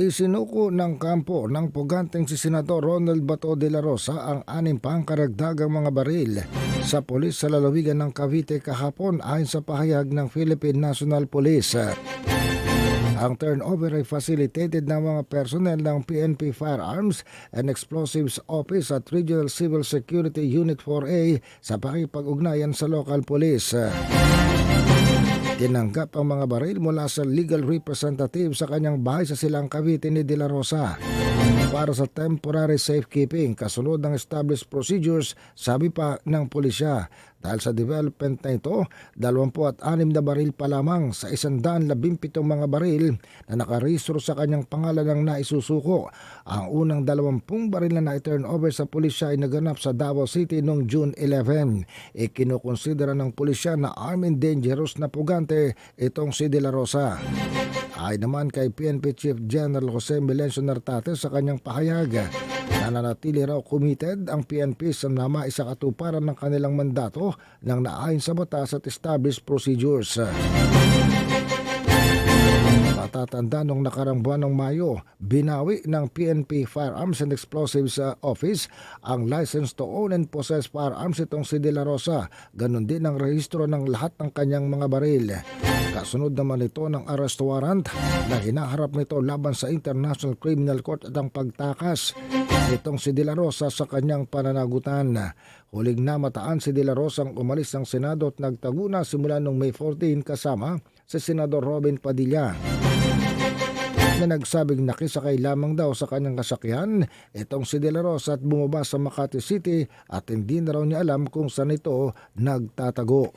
Isinuko ng kampo ng puganteng si Senador Ronald Bato de la Rosa ang 6 pang karagdagang mga baril sa pulis sa lalawigan ng Cavite kahapon ayon sa pahayag ng Philippine National Police. Ang turnover ay facilitated ng mga personnel ng PNP Firearms and Explosives Office at Regional Civil Security Unit 4A sa pakipag-ugnayan sa local police. Tinanggap ang mga baril mula sa legal representative sa kanyang bahay sa Silang Cavite ni De La Rosa para sa temporary safekeeping kasunod ng established procedures, sabi pa ng pulisya. Dahil sa development na ito, 26 na baril pa lamang sa 117 mga baril na nakarehistro sa kanyang pangalan ang naisusuko. Ang unang 20 baril na na-turnover sa pulisya ay naganap sa Davao City noong June 11. Ikinukonsidera ng pulisya na armed and dangerous na pugante itong si De La Rosa. Ay naman kay PNP Chief General Jose Melencio Nartate sa kanyang pahayag, nananatili raw committed ang PNP sa maisakatuparan ng kanilang mandato ng naayon sa batas at established procedures. Matatanda nung nakarang buwan ng Mayo, binawi ng PNP Firearms and Explosives Office ang license to own and possess firearms itong si De La Rosa. Ganon din ang rehistro ng lahat ng kanyang mga baril. Kasunod naman ito ng arrest warrant na hinaharap nito laban sa International Criminal Court at ang pagtakas itong si De La Rosa sa kanyang pananagutan. Huling namataan si De La Rosa ang umalis ng Senado at nagtago na simula noong May 14 kasama si Senador Robin Padilla na nagsabing nakisakay lamang daw sa kanyang kasakyan itong si De La Rosa at bumaba sa Makati City at hindi na raw niya alam kung saan ito nagtatago.